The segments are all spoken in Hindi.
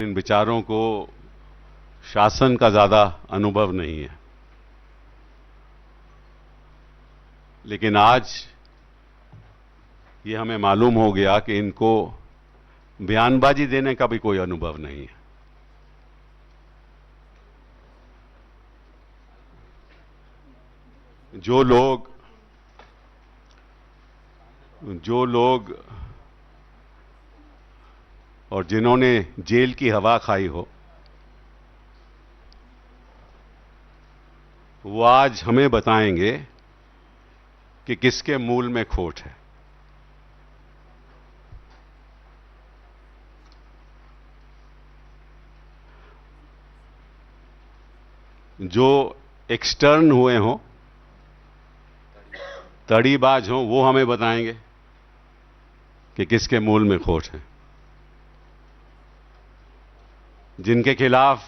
इन विचारों को शासन का ज़्यादा अनुभव नहीं है, लेकिन आज ये हमें मालूम हो गया कि इनको बयानबाजी देने का भी कोई अनुभव नहीं है। जो लोग और जिन्होंने जेल की हवा खाई हो, वो आज हमें बताएंगे कि किसके मूल में खोट है। जो एक्सटर्न हुए हों, तड़ीबाज हों, वो हमें बताएंगे कि किसके मूल में खोट है। जिनके खिलाफ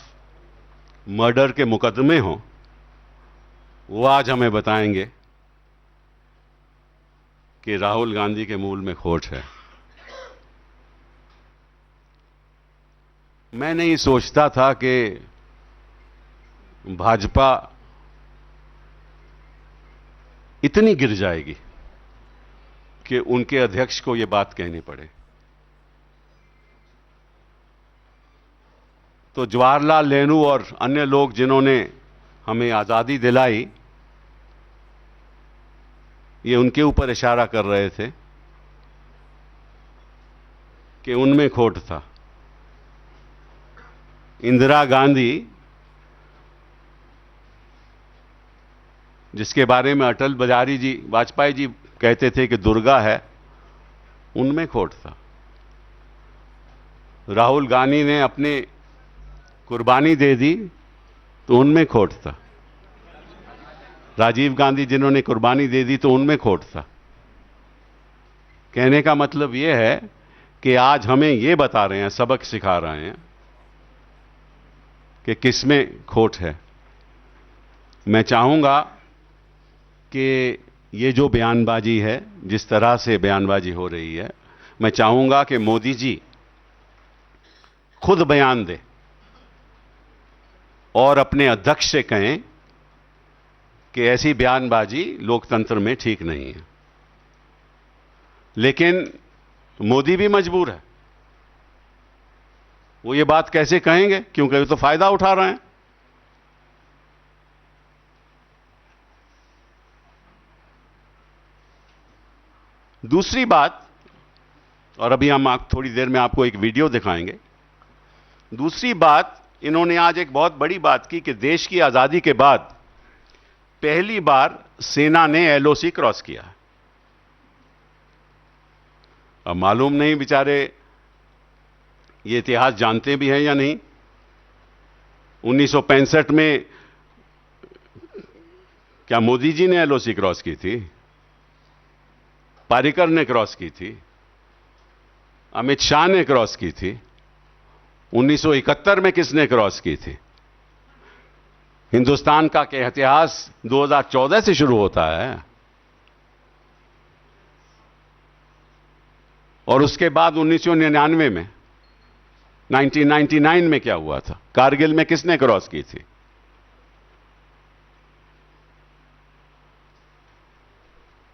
मर्डर के मुकदमे हों, वो आज हमें बताएंगे कि राहुल गांधी के मूल में खोट है। मैं नहीं सोचता था कि भाजपा इतनी गिर जाएगी कि उनके अध्यक्ष को यह बात कहनी पड़े। तो जवाहरलाल नेहरू और अन्य लोग जिन्होंने हमें आजादी दिलाई, ये उनके ऊपर इशारा कर रहे थे कि उनमें खोट था। इंदिरा गांधी, जिसके बारे में अटल बिहारी जी वाजपेयी जी कहते थे कि दुर्गा है, उनमें खोट था। राहुल गांधी ने अपनी कुर्बानी दे दी, तो उनमें खोट था। राजीव गांधी जिन्होंने कुर्बानी दे दी, तो उनमें खोट था। कहने का मतलब यह है कि आज हमें यह बता रहे हैं, सबक सिखा रहे हैं कि किसमें खोट है। मैं चाहूंगा कि ये जो बयानबाजी है, जिस तरह से बयानबाजी हो रही है, मैं चाहूंगा कि मोदी जी खुद बयान दे और अपने अध्यक्ष से कहें कि ऐसी बयानबाजी लोकतंत्र में ठीक नहीं है। लेकिन मोदी भी मजबूर है। वो ये बात कैसे कहेंगे, क्योंकि वो तो फायदा उठा रहे हैं। दूसरी बात, और अभी हम थोड़ी देर में आपको एक वीडियो दिखाएंगे। दूसरी बात, इन्होंने आज एक बहुत बड़ी बात की कि देश की आजादी के बाद पहली बार सेना ने एलओसी क्रॉस किया। अब मालूम नहीं बेचारे ये इतिहास जानते भी हैं या नहीं। 1965 में क्या मोदी जी ने एलओसी क्रॉस की थी? पारिकर ने क्रॉस की थी, अमित शाह ने क्रॉस की थी। 1971 में किसने क्रॉस की थी? हिंदुस्तान का इतिहास 2014 से शुरू होता है। और उसके बाद 1999 में, 1999 में क्या हुआ था? कारगिल में किसने क्रॉस की थी?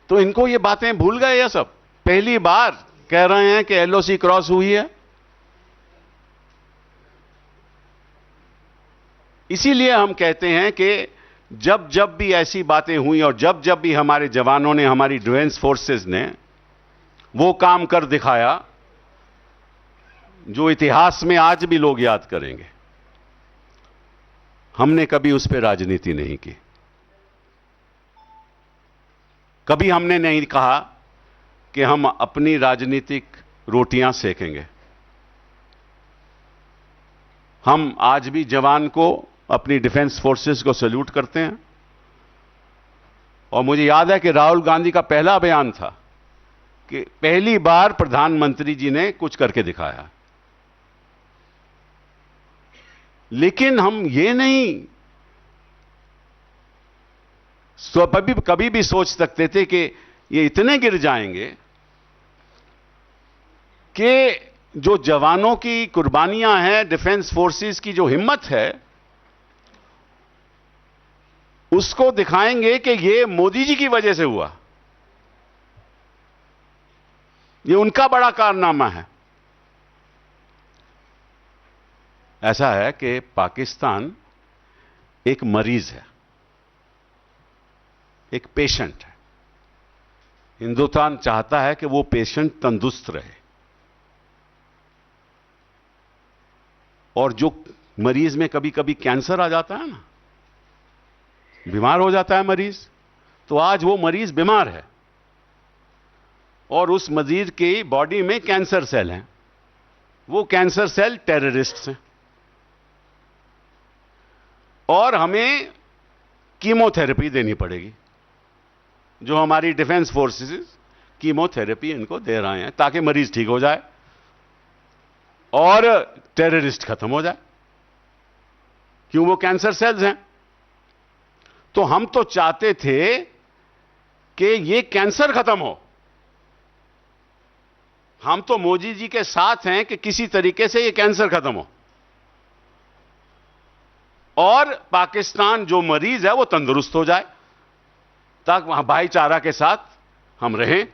तो इनको ये बातें भूल गए या सब? पहली बार कह रहे हैं कि एलओसी क्रॉस हुई है। इसीलिए हम कहते हैं कि जब जब भी ऐसी बातें हुई और जब जब भी हमारे जवानों ने, हमारी डिफेंस फोर्सेस ने वो काम कर दिखाया जो इतिहास में आज भी लोग याद करेंगे, हमने कभी उस पर राजनीति नहीं की। कभी हमने नहीं कहा कि हम अपनी राजनीतिक रोटियां सेकेंगे। हम आज भी जवान को, अपनी डिफेंस फोर्सेस को सैल्यूट करते हैं। और मुझे याद है कि राहुल गांधी का पहला बयान था कि पहली बार प्रधानमंत्री जी ने कुछ करके दिखाया। लेकिन हम ये नहीं कभी भी सोच सकते थे कि ये इतने गिर जाएंगे कि जो जवानों की कुर्बानियां हैं, डिफेंस फोर्सेस की जो हिम्मत है, उसको दिखाएंगे कि ये मोदी जी की वजह से हुआ, ये उनका बड़ा कारनामा है। ऐसा है कि पाकिस्तान एक मरीज है, एक पेशेंट है। हिंदुस्तान चाहता है कि वो पेशेंट तंदुरुस्त रहे, और जो मरीज में कभी कभी कैंसर आ जाता है ना, बीमार हो जाता है मरीज, तो आज वो मरीज बीमार है और उस मरीज की बॉडी में कैंसर सेल हैं। वो कैंसर सेल टेररिस्ट हैं और हमें कीमोथेरेपी देनी पड़ेगी। जो हमारी डिफेंस फोर्सेस कीमोथेरेपी इनको दे रहे हैं ताकि मरीज ठीक हो जाए और टेररिस्ट खत्म हो जाए, क्यों? वो कैंसर सेल्स हैं। तो हम तो चाहते थे कि ये कैंसर खत्म हो। हम तो मोदी जी के साथ हैं कि किसी तरीके से ये कैंसर खत्म हो और पाकिस्तान जो मरीज है वो तंदुरुस्त हो जाए, ताकि वहां भाईचारा के साथ हम रहें।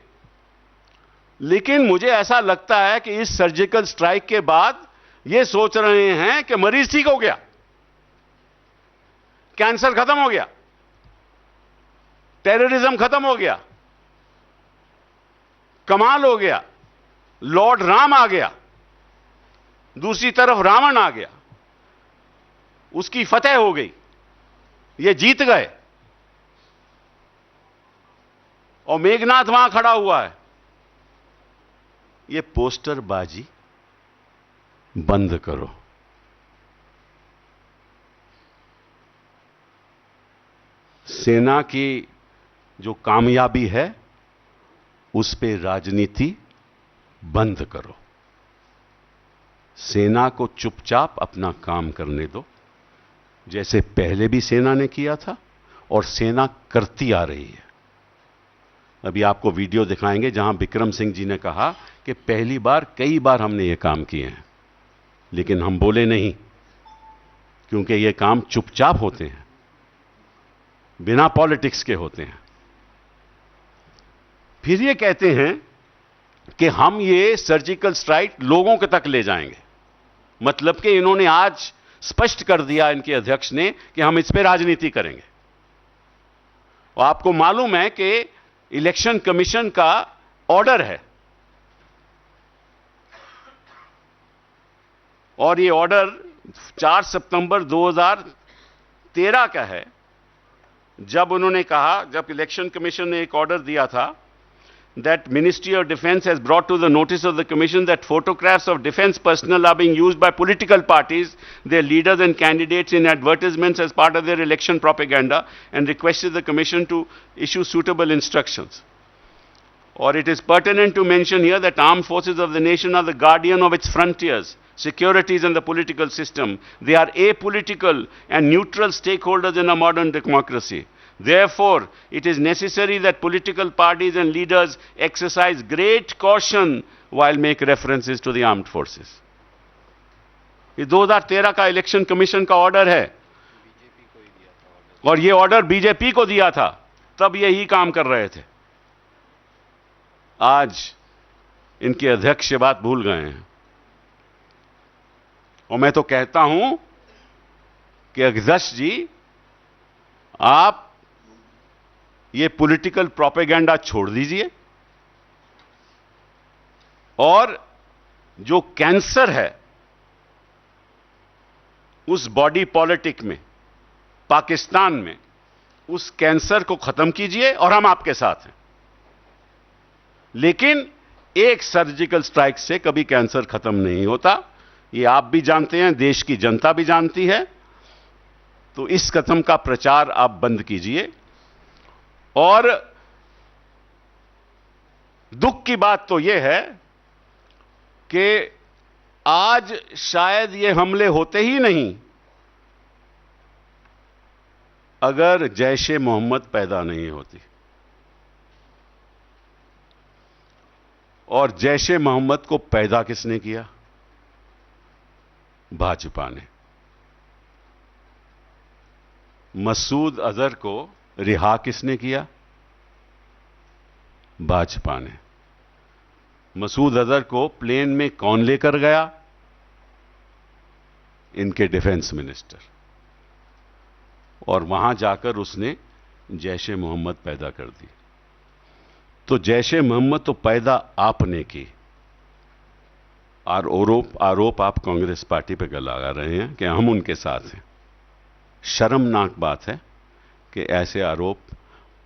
लेकिन मुझे ऐसा लगता है कि इस सर्जिकल स्ट्राइक के बाद ये सोच रहे हैं कि मरीज ठीक हो गया, कैंसर खत्म हो गया, टेररिज्म खत्म हो गया, कमाल हो गया, लॉर्ड राम आ गया, दूसरी तरफ रावण आ गया, उसकी फतेह हो गई, ये जीत गए और मेघनाथ वहां खड़ा हुआ है। ये पोस्टरबाजी बंद करो। सेना की जो कामयाबी है उस पे राजनीति बंद करो। सेना को चुपचाप अपना काम करने दो, जैसे पहले भी सेना ने किया था और सेना करती आ रही है। अभी आपको वीडियो दिखाएंगे जहां विक्रम सिंह जी ने कहा कि पहली बार, कई बार हमने ये काम किए हैं, लेकिन हम बोले नहीं, क्योंकि ये काम चुपचाप होते हैं, बिना पॉलिटिक्स के होते हैं। फिर ये कहते हैं कि हम ये सर्जिकल स्ट्राइक लोगों के तक ले जाएंगे। मतलब कि इन्होंने आज स्पष्ट कर दिया, इनके अध्यक्ष ने, कि हम इस पे राजनीति करेंगे। और आपको मालूम है कि इलेक्शन कमीशन का ऑर्डर है और ये ऑर्डर 4 सितंबर 2013 का है, जब उन्होंने कहा, जब इलेक्शन कमीशन ने एक ऑर्डर दिया था that Ministry of Defense has brought to the notice of the Commission that photographs of defense personnel are being used by political parties, their leaders and candidates in advertisements as part of their election propaganda, and requested the Commission to issue suitable instructions. Or it is pertinent to mention here that armed forces of the nation are the guardian of its frontiers, securities and the political system. They are apolitical and neutral stakeholders in a modern democracy. Therefore, it is necessary that political parties and leaders exercise great caution while make references to the armed forces. ये 2013 का इलेक्शन कमीशन का ऑर्डर है और ये ऑर्डर बीजेपी को दिया था, तब यही काम कर रहे थे। आज इनके अध्यक्ष ये बात भूल गए हैं और मैं तो कहता हूं कि अध्यक्ष जी, आप ये पॉलिटिकल प्रोपेगेंडा छोड़ दीजिए और जो कैंसर है उस बॉडी पॉलिटिक में, पाकिस्तान में, उस कैंसर को खत्म कीजिए और हम आपके साथ हैं। लेकिन एक सर्जिकल स्ट्राइक से कभी कैंसर खत्म नहीं होता, ये आप भी जानते हैं, देश की जनता भी जानती है। तो इस कदम का प्रचार आप बंद कीजिए। और दुख की बात तो यह है कि आज शायद ये हमले होते ही नहीं अगर जैश ए मोहम्मद पैदा नहीं होती। और जैश ए मोहम्मद को पैदा किसने किया? भाजपा ने। मसूद अजहर को रिहा किसने किया? भाजपा ने। मसूद अजहर को प्लेन में कौन लेकर गया? इनके डिफेंस मिनिस्टर। और वहां जाकर उसने जैश ए मोहम्मद पैदा कर दी। तो जैश ए मोहम्मद तो पैदा आपने की, और आरोप आप कांग्रेस पार्टी पे लगा रहे हैं कि हम उनके साथ हैं। शर्मनाक बात है कि ऐसे आरोप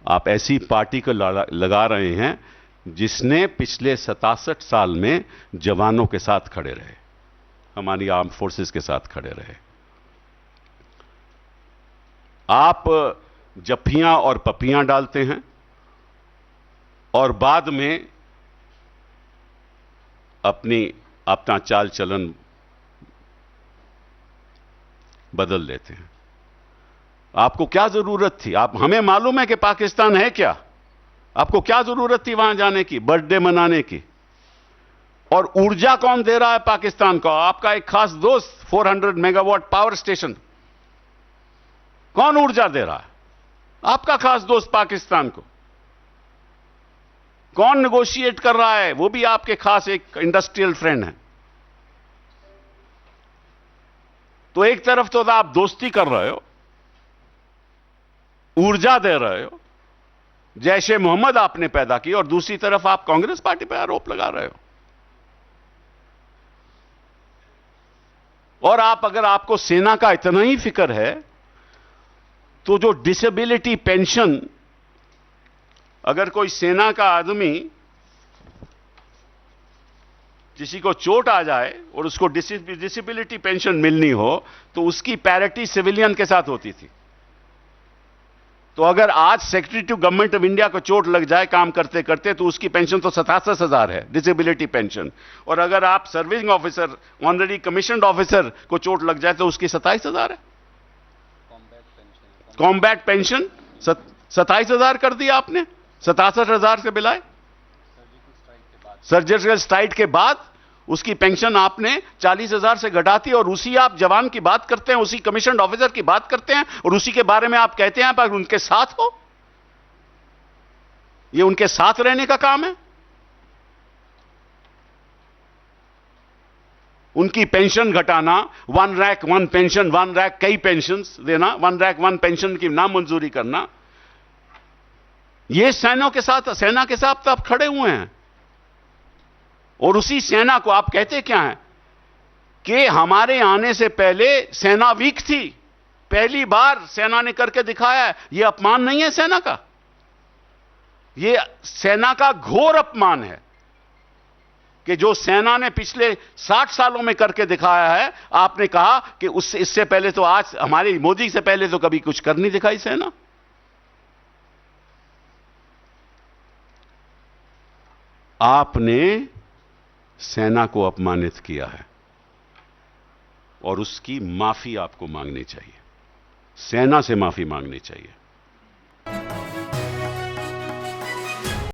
आप ऐसी पार्टी को लगा रहे हैं जिसने पिछले 67 साल में जवानों के साथ खड़े रहे, हमारी आर्म फोर्सेस के साथ खड़े रहे। आप जफ्फियां और पप्पियां डालते हैं और बाद में अपना चाल चलन बदल लेते हैं। आपको क्या जरूरत थी? हमें मालूम है कि पाकिस्तान है क्या। आपको क्या जरूरत थी वहां जाने की, बर्थडे मनाने की? और ऊर्जा कौन दे रहा है पाकिस्तान को? आपका एक खास दोस्त 400 मेगावाट पावर स्टेशन, कौन ऊर्जा दे रहा है? आपका खास दोस्त पाकिस्तान को। कौन नेगोशिएट कर रहा है? वो भी आपके खास एक इंडस्ट्रियल फ्रेंड है। तो एक तरफ तो आप दोस्ती कर रहे हो, ऊर्जा दे रहे हो, जैश ए मोहम्मद आपने पैदा की, और दूसरी तरफ आप कांग्रेस पार्टी पर आरोप लगा रहे हो। और अगर आपको सेना का इतना ही फिक्र है तो जो डिसेबिलिटी पेंशन, अगर कोई सेना का आदमी, किसी को चोट आ जाए और उसको डिसेबिलिटी पेंशन मिलनी हो तो उसकी पैरिटी सिविलियन के साथ होती थी। तो अगर आज secretary to government of India को चोट लग जाए काम करते करते तो उसकी पेंशन तो 67,000 है, डिसेबिलिटी पेंशन। और अगर आप servicing officer, honorary commissioned officer को चोट लग जाए तो उसकी 27,000 है। कॉम्बैट पेंशन 27,000 कर दिया आपने, 67,000 से मिलाए। सर्जिकल स्ट्राइक के बाद उसकी पेंशन आपने 40,000 से घटाती, और उसी आप जवान की बात करते हैं, उसी कमीशन्ड ऑफिसर की बात करते हैं, और उसी के बारे में आप कहते हैं पर उनके साथ हो। यह उनके साथ रहने का काम है। उनकी पेंशन घटाना, 1 रैंक 1 पेंशन, 1 रैंक कई पेंशन देना, 1 रैंक 1 पेंशन की नामंजूरी करना, यह सेना के साथ आप खड़े हुए हैं। और उसी सेना को आप कहते क्या हैं कि हमारे आने से पहले सेना वीक थी, पहली बार सेना ने करके दिखाया है। यह अपमान नहीं है सेना का? यह सेना का घोर अपमान है कि जो सेना ने पिछले 60 सालों में करके दिखाया है, आपने कहा कि इससे पहले तो, आज हमारे मोदी से पहले तो कभी कुछ कर नहीं दिखाई सेना। आपने सेना को अपमानित किया है और उसकी माफी आपको मांगनी चाहिए, सेना से माफी मांगनी चाहिए।